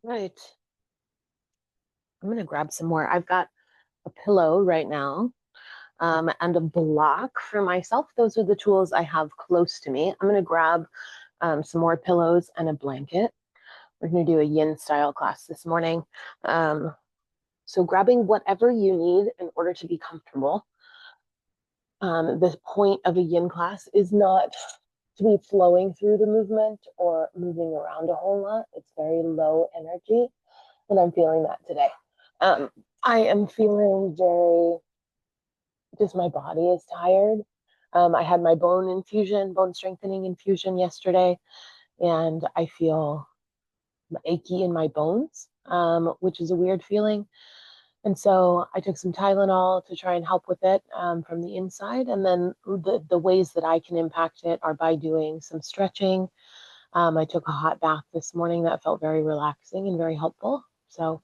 Right. I'm gonna grab some more. I've got a pillow right now, and a block for myself. Those are the tools I have close to me. I'm gonna grab some more pillows and a blanket. We're gonna do a Yin Style class this morning. Um, so grabbing whatever you need in order to be comfortable. The point of a Yin class is not to be flowing through the movement or moving around a whole lot. It's very low energy, and I'm feeling that today. Um, I am feeling very, just my body is tired. I had my bone strengthening infusion yesterday, and I feel achy in my bones, which is a weird feeling. And so I took some Tylenol to try and help with it from the inside. And then the ways that I can impact it are by doing some stretching. I took a hot bath this morning that felt very relaxing and very helpful. So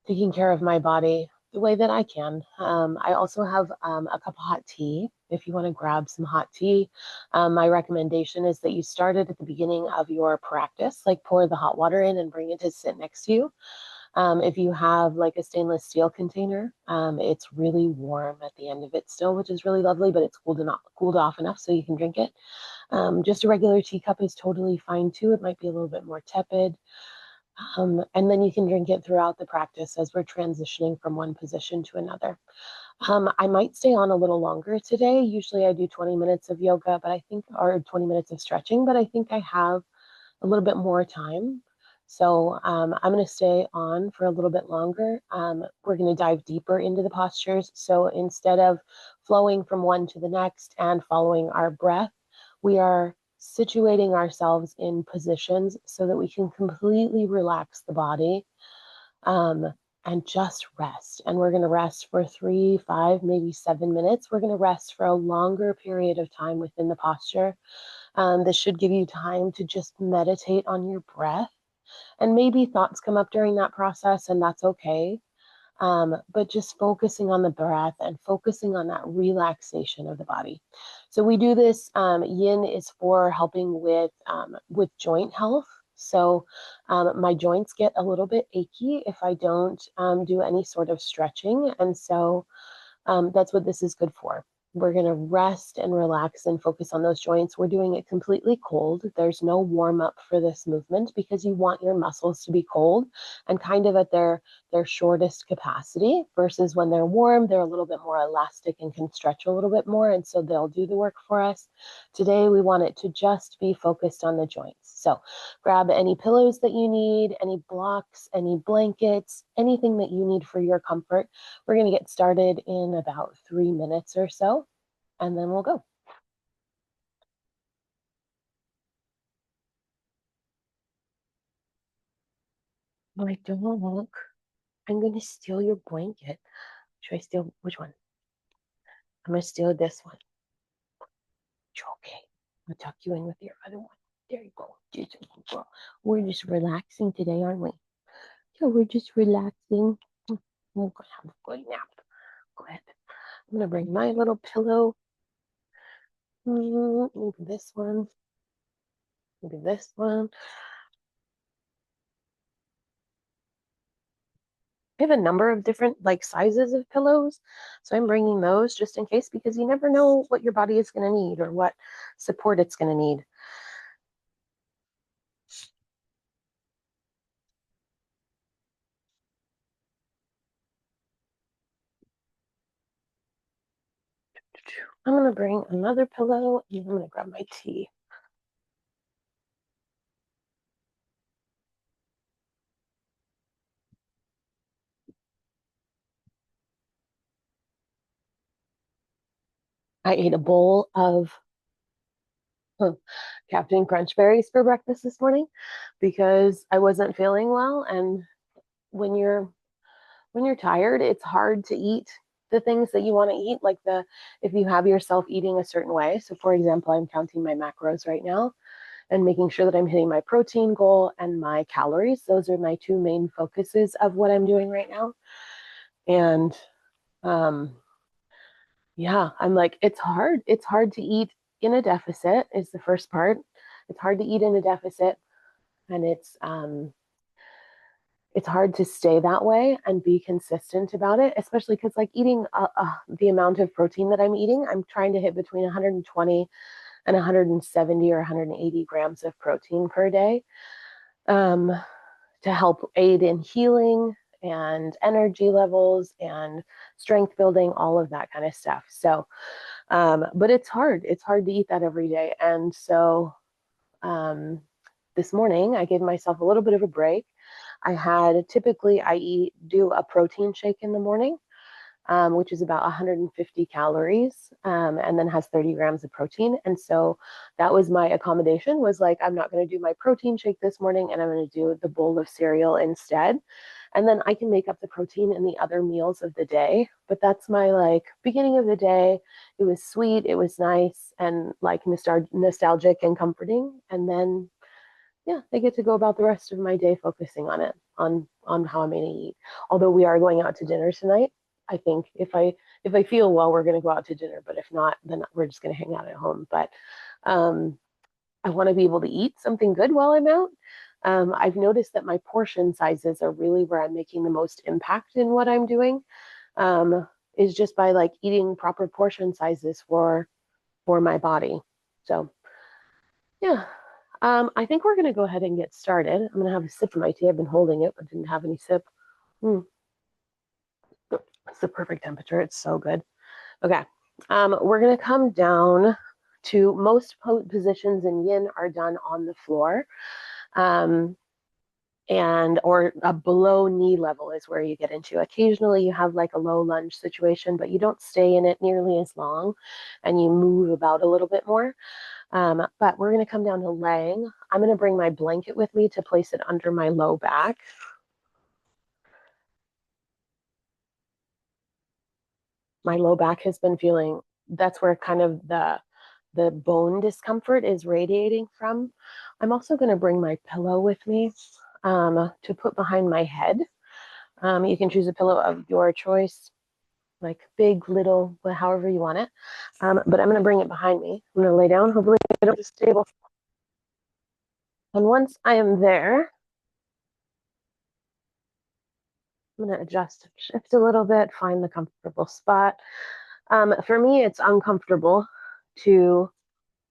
taking care of my body the way that I can. I also have a cup of hot tea. If you want to grab some hot tea, my recommendation is that you start it at the beginning of your practice, like pour the hot water in and bring it to sit next to you. If you have like a stainless steel container, it's really warm at the end of it still, which is really lovely, but it's cooled off enough so you can drink it. Just a regular teacup is totally fine too. It might be a little bit more tepid. And then you can drink it throughout the practice as we're transitioning from one position to another. I might stay on a little longer today. Usually I do 20 minutes of yoga, but I think, or 20 minutes of stretching, but I think I have a little bit more time. So I'm going to stay on for a little bit longer. We're going to dive deeper into the postures. So instead of flowing from one to the next and following our breath, we are situating ourselves in positions so that we can completely relax the body um, and just rest. And we're going to rest for 3, 5, maybe 7 minutes. We're going to rest for a longer period of time within the posture. This should give you time to just meditate on your breath. And maybe thoughts come up during that process, and that's okay. But just focusing on the breath and focusing on that relaxation of the body. So we do this. Yin is for helping with joint health. So my joints get a little bit achy if I don't do any sort of stretching, and so that's what this is good for. We're going to rest and relax and focus on those joints. We're doing it completely cold. There's no warm up for this movement because you want your muscles to be cold and kind of at their shortest capacity versus when they're warm, they're a little bit more elastic and can stretch a little bit more. And so they'll do the work for us. Today, we want it to just be focused on the joints. So grab any pillows that you need, any blocks, any blankets, anything that you need for your comfort. We're going to get started in about 3 minutes or so, and then we'll go. Oh, I don't. I'm going to steal your blanket. Should I steal which one? I'm going to steal this one. Okay. I'll tuck you in with your other one. There you go. We're just relaxing today, aren't we? Yeah, we're just relaxing. We're going to have a good nap. Go ahead. I'm going to bring my little pillow. Maybe this one. Maybe this one. I have a number of different like sizes of pillows. So I'm bringing those just in case because you never know what your body is going to need or what support it's going to need. I'm going to bring another pillow and I'm going to grab my tea. I ate a bowl of Captain Crunch berries for breakfast this morning because I wasn't feeling well. And when you're when you're tired, it's hard to eat the things that you want to eat, like the if you have yourself eating a certain way. So for example, I'm counting my macros right now and making sure that I'm hitting my protein goal and my calories. Those are my two main focuses of what I'm doing right now. And um, yeah, I'm like, it's hard. It's hard to eat in a deficit, is the first part. It's hard to eat in a deficit. And it's hard to stay that way and be consistent about it, especially because like eating the amount of protein that I'm eating, I'm trying to hit between 120 and 170 or 180 grams of protein per day, um, to help aid in healing and energy levels and strength building, all of that kind of stuff. So, but it's hard. It's hard to eat that every day. And so um, this morning, I gave myself a little bit of a break. Typically do a protein shake in the morning, which is about 150 calories, and then has 30 grams of protein. And so that was my accommodation, was like, I'm not going to do my protein shake this morning, and I'm going to do the bowl of cereal instead. And then I can make up the protein in the other meals of the day. But that's my like beginning of the day. It was sweet, it was nice, and like nostalgic and comforting. And then yeah, I get to go about the rest of my day focusing on it, on how I'm going to eat. Although we are going out to dinner tonight, I think if I feel well, we're going to go out to dinner. But if not, then we're just going to hang out at home. But um, I want to be able to eat something good while I'm out. I've noticed that my portion sizes are really where I'm making the most impact in what I'm doing. Um, is just by like eating proper portion sizes for my body. So yeah. I think we're going to go ahead and get started. I'm going to have a sip of my tea. I've been holding it, but didn't have any sip. Mm, it's the perfect temperature. It's so good. Okay. We're going to come down to most positions in yin are done on the floor. Um, and or a below knee level is where you get into. Occasionally you have like a low lunge situation, but you don't stay in it nearly as long and you move about a little bit more. But we're going to come down to laying. I'm going to bring my blanket with me to place it under my low back. My low back has been feeling, that's where kind of the bone discomfort is radiating from. I'm also going to bring my pillow with me to put behind my head. You can choose a pillow of your choice, like big, little, however you want it. But I'm going to bring it behind me. I'm going to lay down. Hopefully it'll be stable. And once I am there, I'm going to adjust, shift a little bit, find the comfortable spot. For me, it's uncomfortable to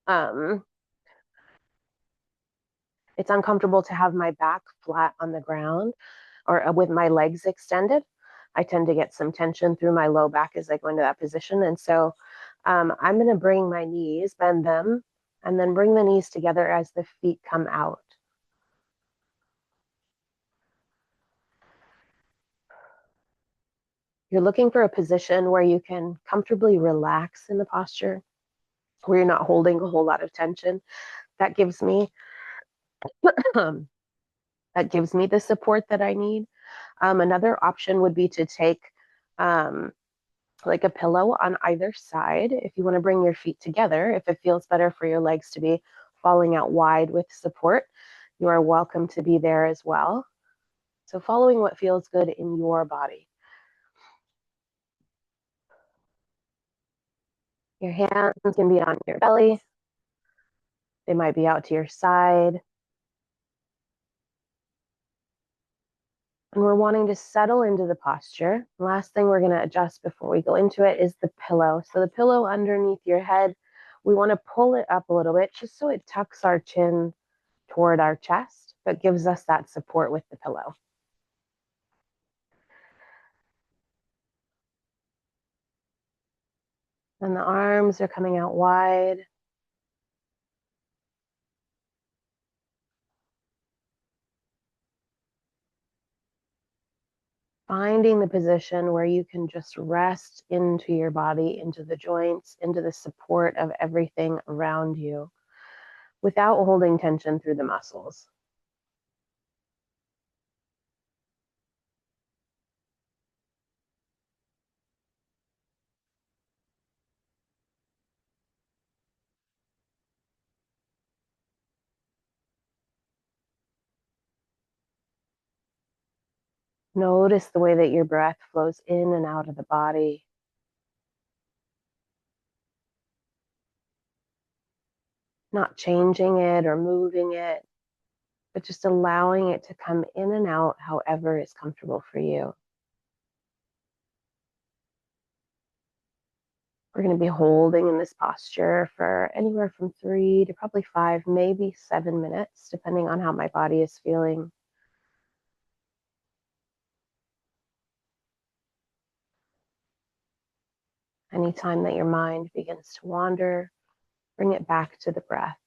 um, have my back flat on the ground or with my legs extended. I tend to get some tension through my low back as I go into that position. And so I'm going to bring my knees, bend them, and then bring the knees together as the feet come out. You're looking for a position where you can comfortably relax in the posture, where you're not holding a whole lot of tension. That gives me that gives me the support that I need. Another option would be to take um, like a pillow on either side if you want to bring your feet together. If it feels better for your legs to be falling out wide with support, you are welcome to be there as well. So following what feels good in your body. Your hands can be on your belly. They might be out to your side. And we're wanting to settle into the posture. Last thing we're going to adjust before we go into it is the pillow. So the pillow underneath your head, we want to pull it up a little bit just so it tucks our chin toward our chest, but gives us that support with the pillow. And the arms are coming out wide. Finding the position where you can just rest into your body, into the joints, into the support of everything around you without holding tension through the muscles. Notice the way that your breath flows in and out of the body. Not changing it or moving it, but just allowing it to come in and out however is comfortable for you. We're going to be holding in this posture for anywhere from 3 to probably 5, maybe 7 minutes, depending on how my body is feeling. Anytime that your mind begins to wander, bring it back to the breath.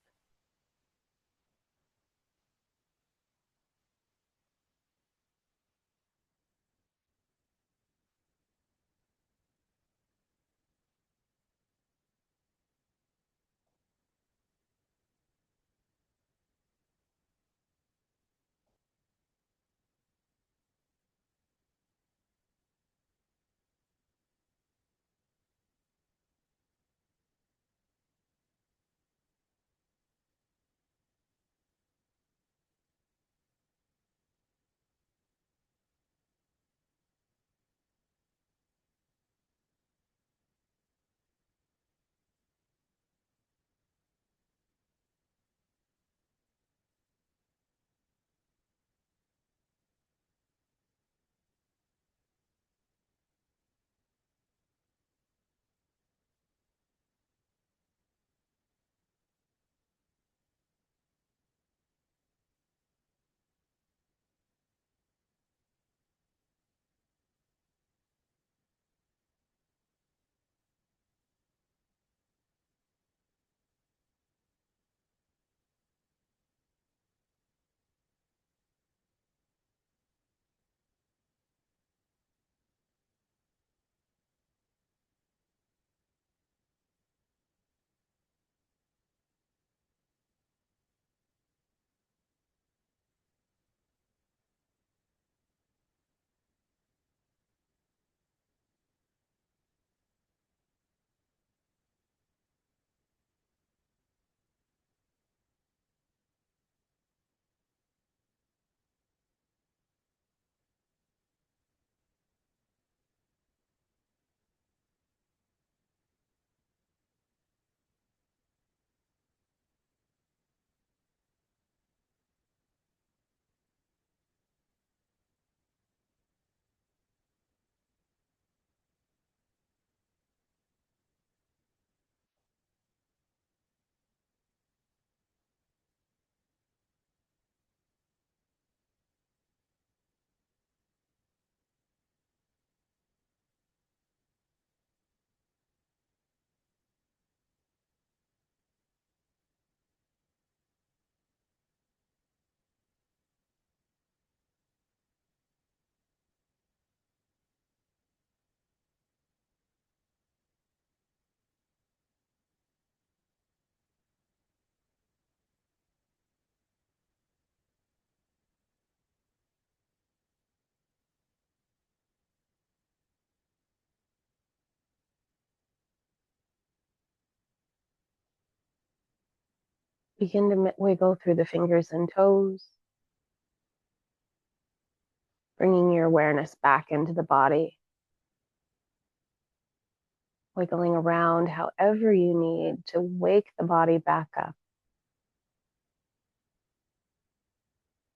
Begin to wiggle through the fingers and toes, bringing your awareness back into the body, wiggling around however you need to wake the body back up.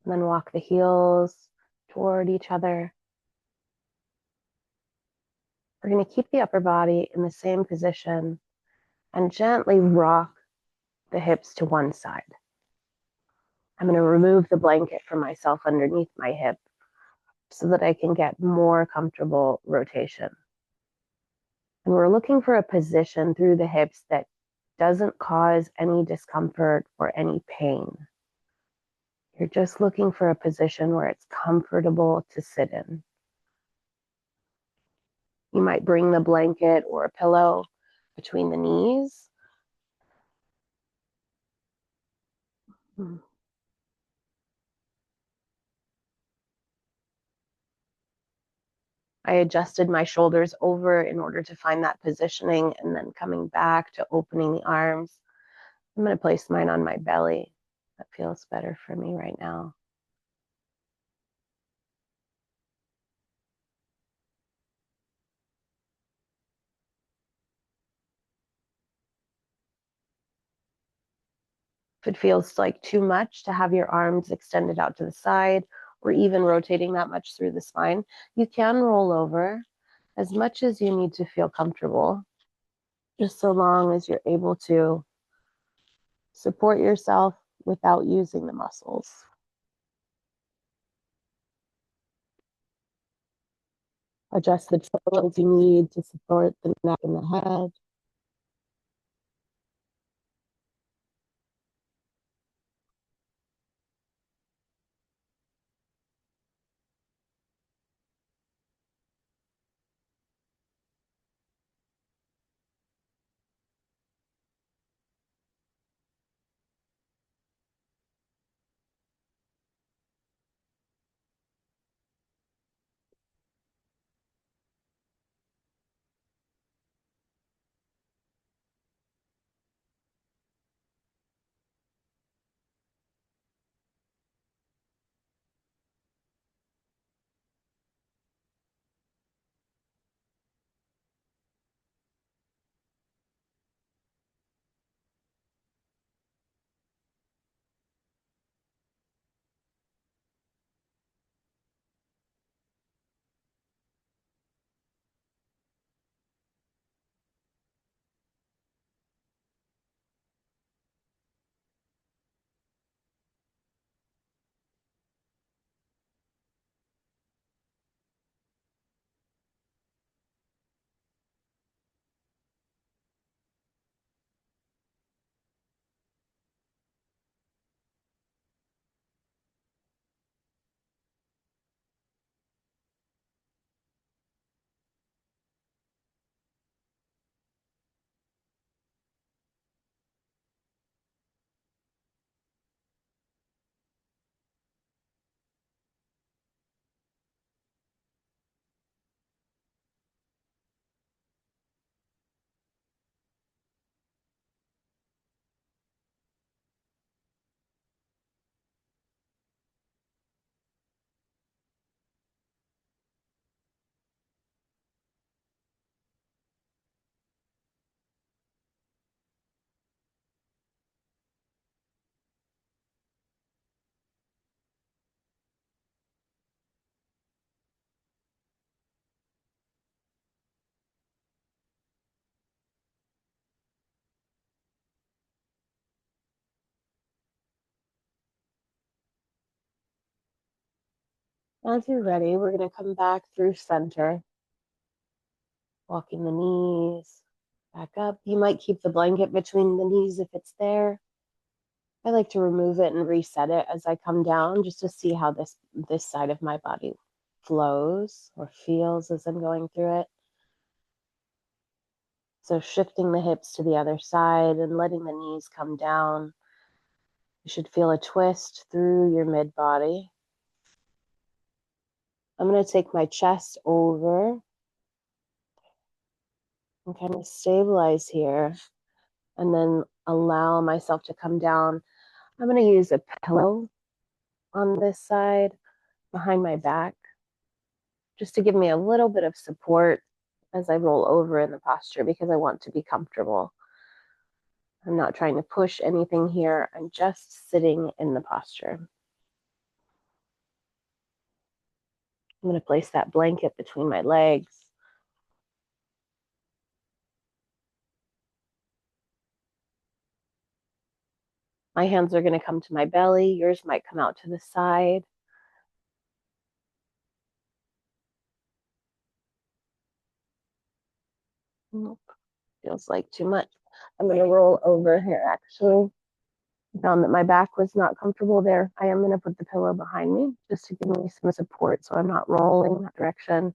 And then walk the heels toward each other. We're going to keep the upper body in the same position and gently rock the hips to one side. I'm going to remove the blanket from myself underneath my hip so that I can get more comfortable rotation. And we're looking for a position through the hips that doesn't cause any discomfort or any pain. You're just looking for a position where it's comfortable to sit in. You might bring the blanket or a pillow between the knees. I adjusted my shoulders over in order to find that positioning, and then coming back to opening the arms. I'm going to place mine on my belly. That feels better for me right now. If it feels like too much to have your arms extended out to the side or even rotating that much through the spine, you can roll over as much as you need to feel comfortable, just so long as you're able to support yourself without using the muscles. Adjust the pillows you need to support the neck and the head. As you're ready, we're going to come back through center, walking the knees back up. You might keep the blanket between the knees if it's there. I like to remove it and reset it as I come down just to see how this side of my body flows or feels as I'm going through it. So shifting the hips to the other side and letting the knees come down. You should feel a twist through your mid body. I'm going to take my chest over and kind of stabilize here and then allow myself to come down. I'm going to use a pillow on this side behind my back just to give me a little bit of support as I roll over in the posture because I want to be comfortable. I'm not trying to push anything here. I'm just sitting in the posture. I'm going to place that blanket between my legs. My hands are going to come to my belly. Yours might come out to the side. Nope, feels like too much. I'm going to roll over here actually. I found that my back was not comfortable there. I am going to put the pillow behind me just to give me some support so I'm not rolling that direction.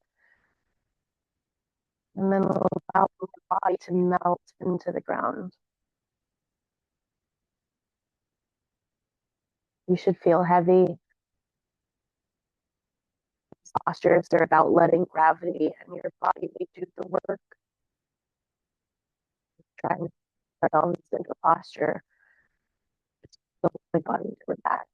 And then allow the body to melt into the ground. You should feel heavy. Postures are about letting gravity and your body do the work. Trying to put ourselves into a posture so the body to relax.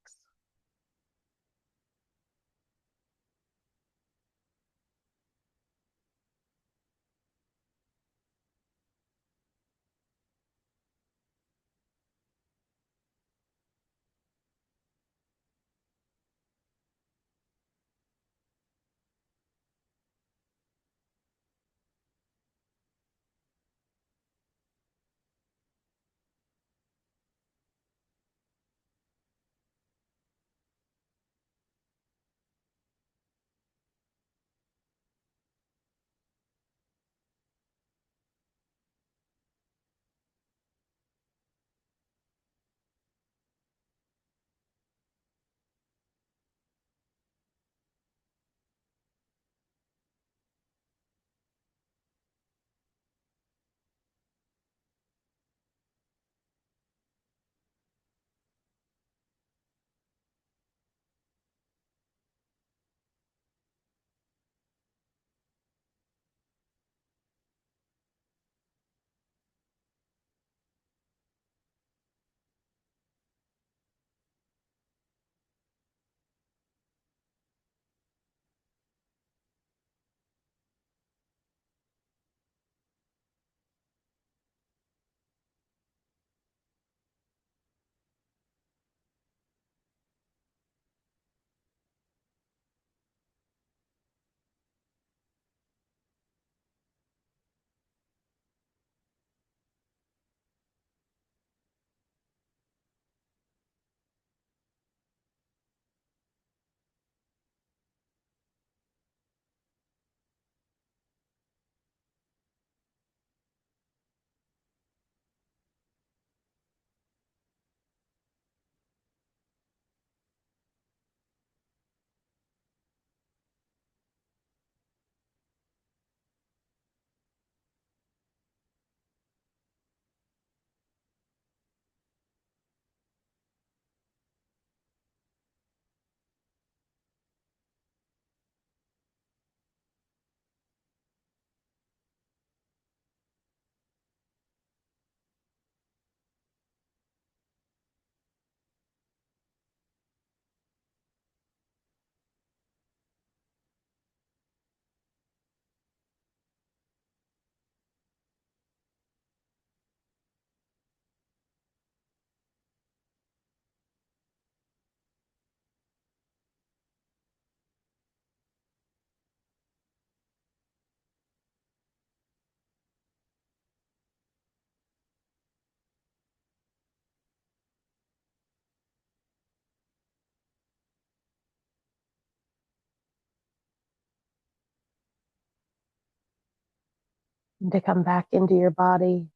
And to come back into your body,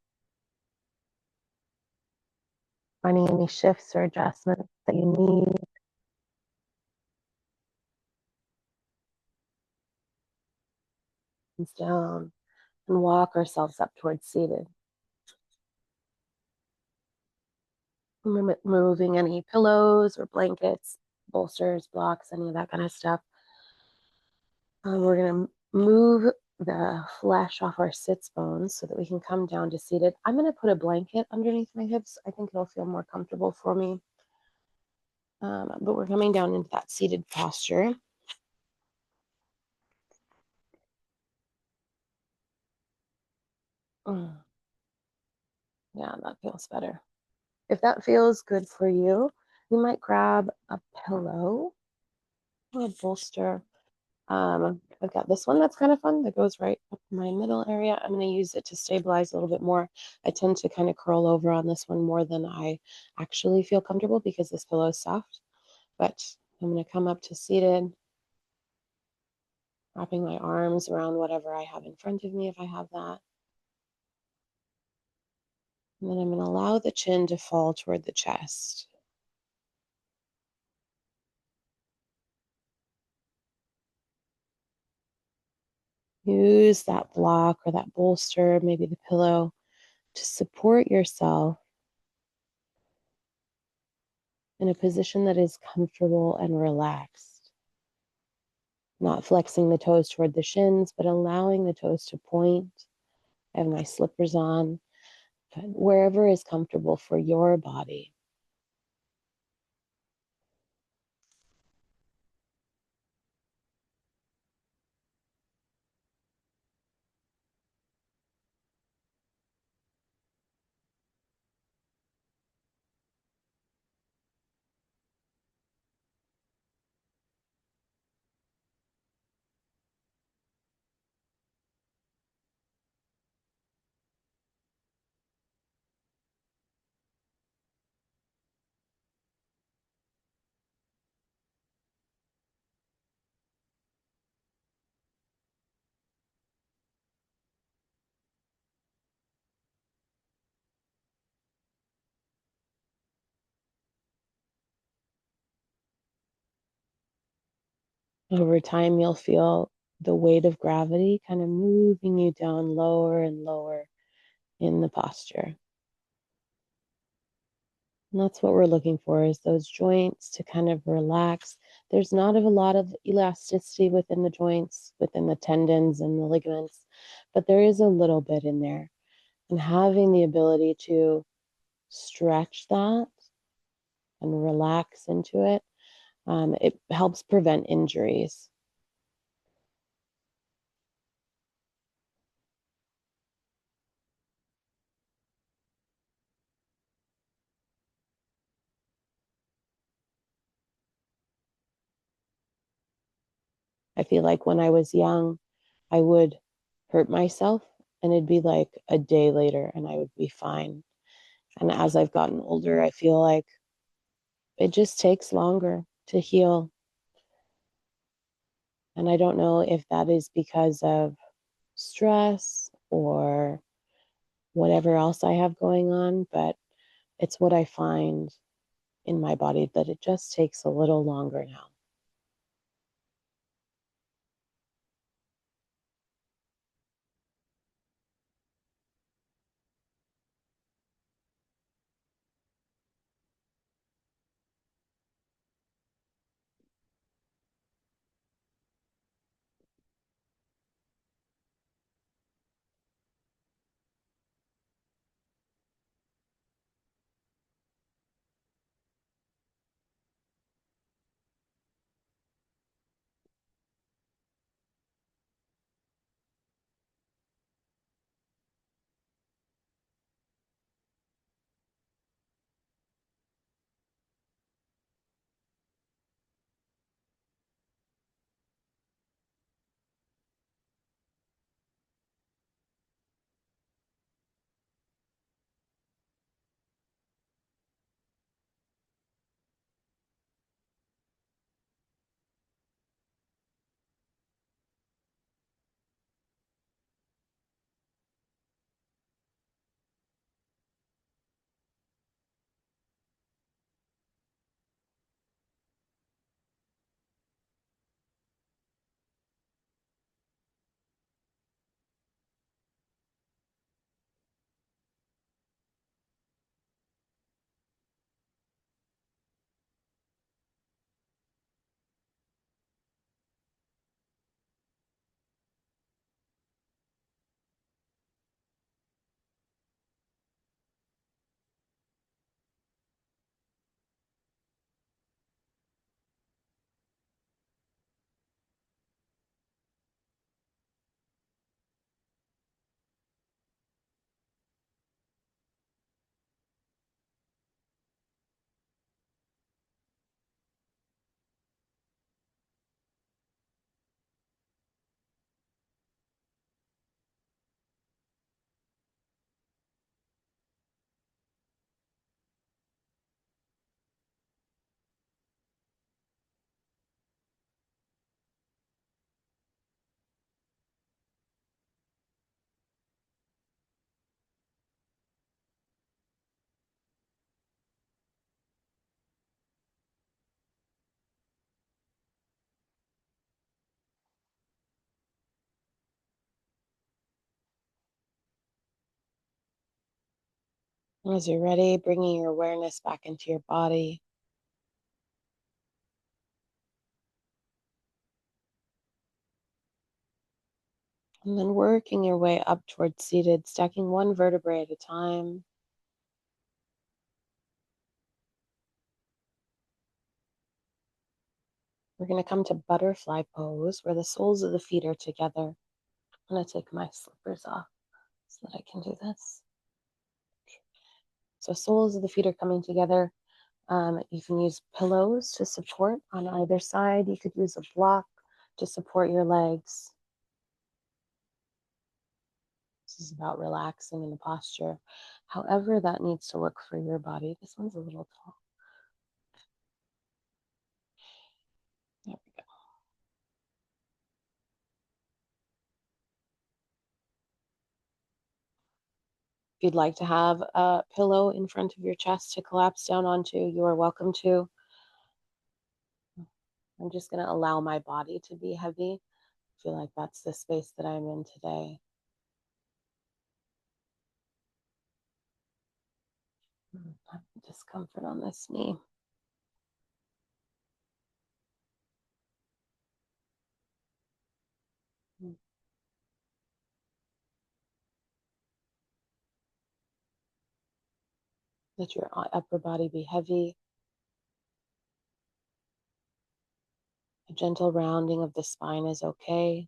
finding any shifts or adjustments that you need. Down and walk ourselves up towards seated. Moving any pillows or blankets, bolsters, blocks, any of that kind of stuff. We're going to move the flesh off our sits bones so that we can come down to seated. I'm going to put a blanket underneath my hips. I think it'll feel more comfortable for me. But we're coming down into that seated posture. Mm. Yeah, that feels better. If that feels good for you, you might grab a pillow or a bolster. I've got this one that's kind of fun that goes right up my middle area. I'm going to use it to stabilize a little bit more. I tend to kind of curl over on this one more than I actually feel comfortable because this pillow is soft. But I'm going to come up to seated, wrapping my arms around whatever I have in front of me if I have that. And then I'm going to allow the chin to fall toward the chest. Use that block or that bolster, maybe the pillow, to support yourself in a position that is comfortable and relaxed. Not flexing the toes toward the shins, but allowing the toes to point. I have my slippers on, but wherever is comfortable for your body. Over time, you'll feel the weight of gravity kind of moving you down lower and lower in the posture. And that's what we're looking for, is those joints to kind of relax. There's not a lot of elasticity within the joints, within the tendons and the ligaments, but there is a little bit in there. And having the ability to stretch that and relax into it, it helps prevent injuries. I feel like when I was young, I would hurt myself and it'd be like a day later and I would be fine. And as I've gotten older, I feel like it just takes longer to heal. And I don't know if that is because of stress or whatever else I have going on, but it's what I find in my body that it just takes a little longer now. As you're ready, bringing your awareness back into your body. And then working your way up towards seated, stacking one vertebrae at a time. We're going to come to butterfly pose where the soles of the feet are together. I'm going to take my slippers off so that I can do this. So soles of the feet are coming together. You can use pillows to support on either side. You could use a block to support your legs. This is about relaxing in the posture. However that needs to work for your body. This one's a little tall. There we go. If you'd like to have a pillow in front of your chest to collapse down onto, you are welcome to. I'm just going to allow my body to be heavy. I feel like that's the space that I'm in today. Discomfort on this knee. Let your upper body be heavy. A gentle rounding of the spine is okay.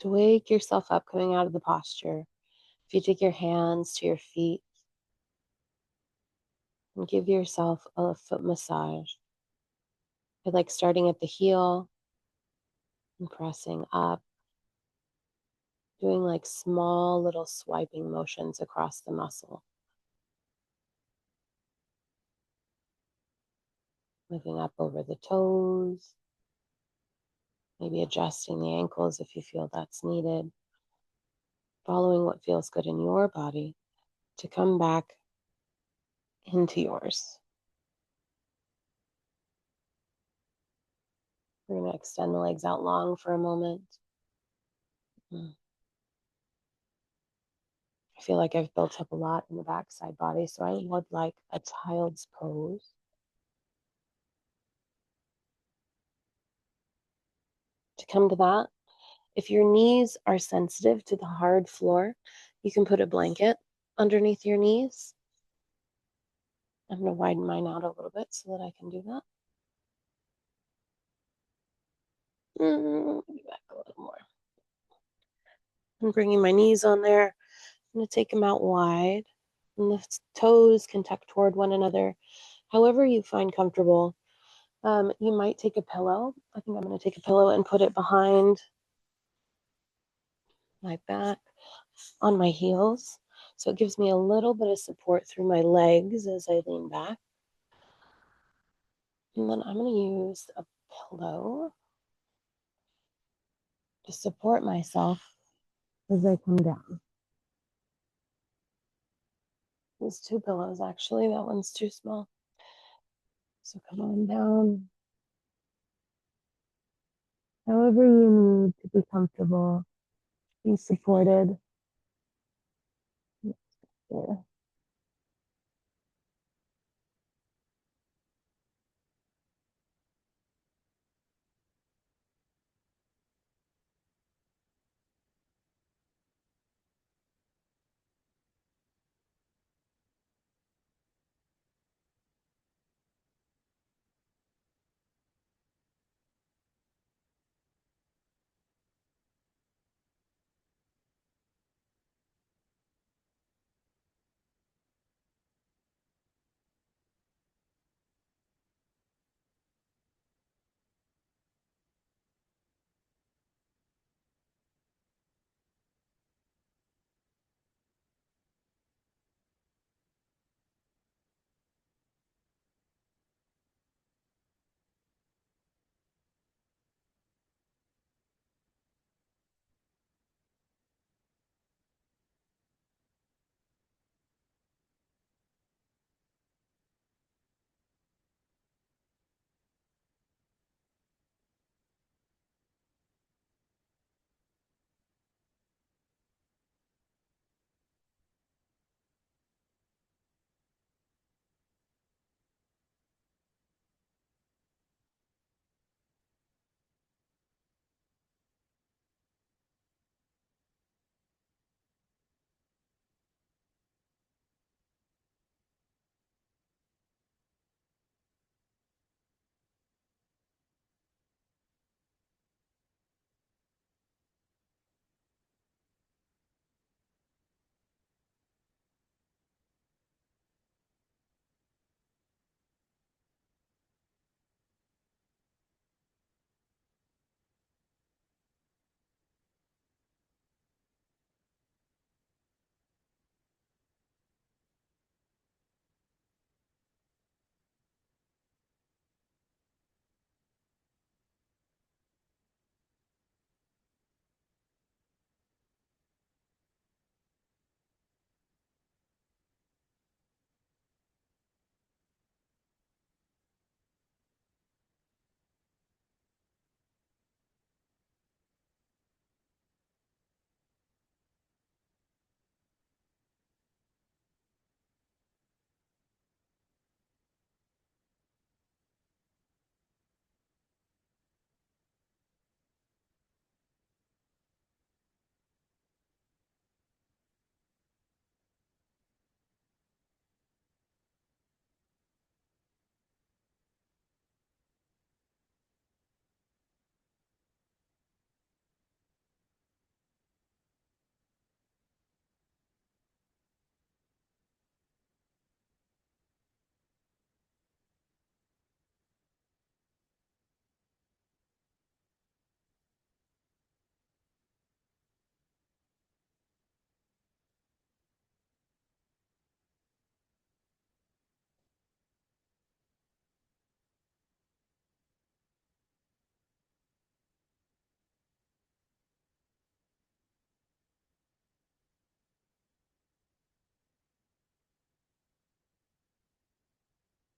To wake yourself up coming out of the posture, if you take your hands to your feet and give yourself a foot massage, I like starting at the heel and pressing up, doing like small little swiping motions across the muscle, moving up over the toes, maybe adjusting the ankles if you feel that's needed, following what feels good in your body to come back into yours. We're going to extend the legs out long for a moment. I feel like I've built up a lot in the backside body, so I would like a child's pose. To come to that, If your knees are sensitive to the hard floor, you can put a blanket underneath your knees. I'm going to widen mine out a little bit so that I can do that. Maybe back a little more. I'm bringing my knees on there. I'm going to take them out wide. And the toes can tuck toward one another, however you find comfortable. You might take a pillow. I think I'm going to take a pillow and put it behind my back on my heels. So it gives me a little bit of support through my legs as I lean back. And then I'm going to use a pillow to support myself as I come down. There's two pillows, actually. That one's too small. So come on down. However you need to be comfortable, be supported. There.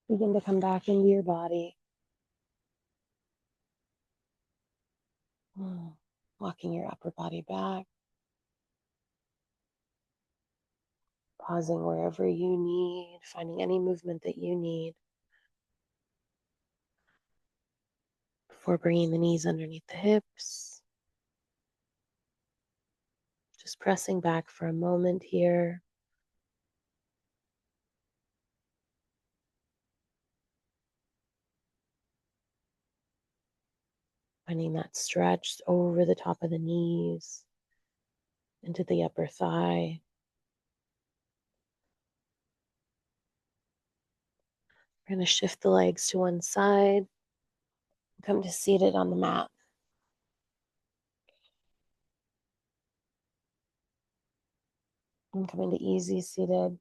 Begin to come back into your body. Walking your upper body back. Pausing wherever you need, finding any movement that you need before bringing the knees underneath the hips. Just pressing back for a moment here. Finding that stretch over the top of the knees, into the upper thigh. We're going to shift the legs to one side. Come to seated on the mat. And come into easy seated.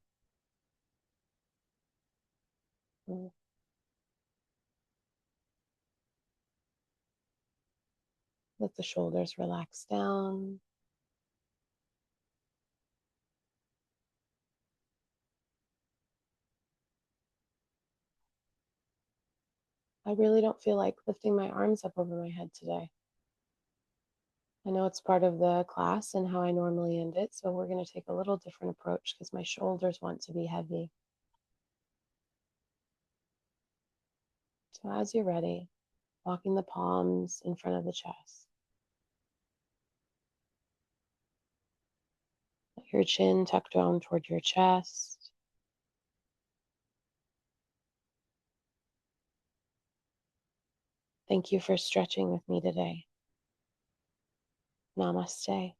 Let the shoulders relax down. I really don't feel like lifting my arms up over my head today. I know it's part of the class and how I normally end it, so we're going to take a little different approach because my shoulders want to be heavy. So as you're ready, walking the palms in front of the chest. Let your chin tuck down toward your chest. Thank you for stretching with me today. Namaste.